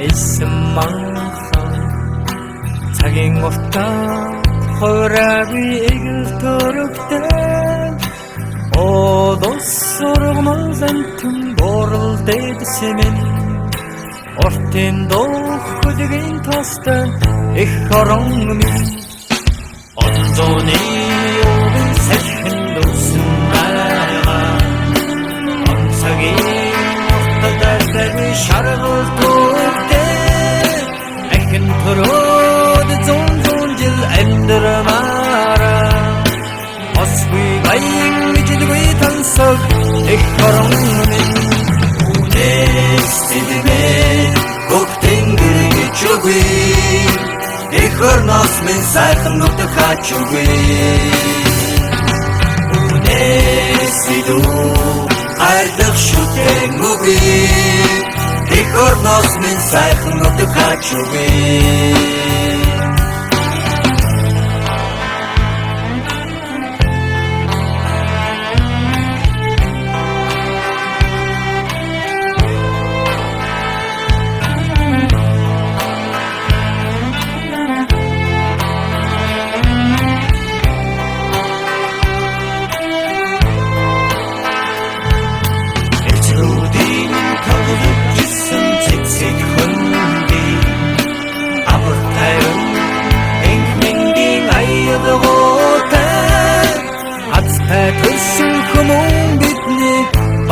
있음만큼 자긴 없다 허락이 이길 더럽대 오도스로 멀산틈 모를 대드시면 어딘도 그득인 토스터 이허렁미 온전히 오는 새큰 웃음 나라 엄석이 없다달달이 샤르를 돕대 애큰 프로드 존존질 엠들어 말아 어스위 가잉 미지드위 탄석 이허렁미 Стидибе коктенгерге чугуи Эхорнос мен сайхан нутаг хачугуи Унесиду хайрдах шүтэнгуи Эхорнос мен сайхан нутаг хачугуи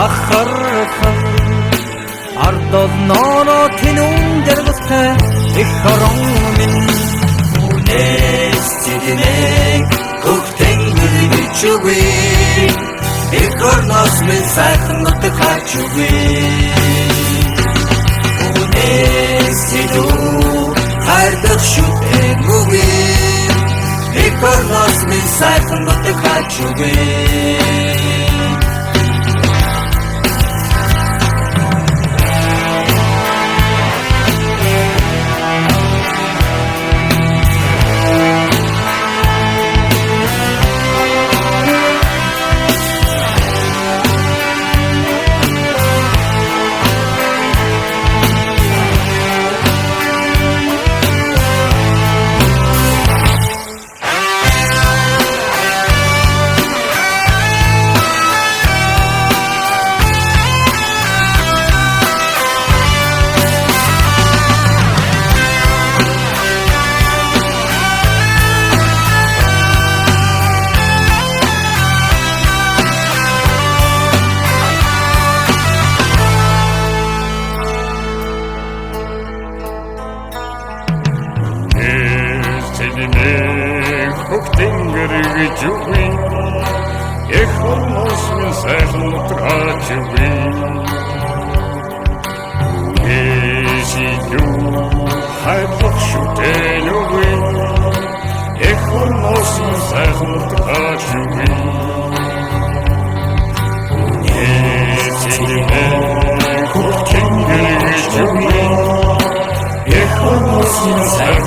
бахархан ардол ноно тинун дэрвэхэ ихорон мин унэстидинэ коктенгэргэ чугуи ихорнос мин сайхан нутаг хачугуи унэстиду хайрдах шүтэнгуи ихорнос мин сайхан нутаг хачугуи Коктенгэргэ чугуи эхорнос мин сайхан нутаг хачугуи унэсиду хайрдах шүтэнгуи эхорнос мин сайхан нутаг хачугуи унэсиду коктенгэргэ чугуи эхорнос мин сайхан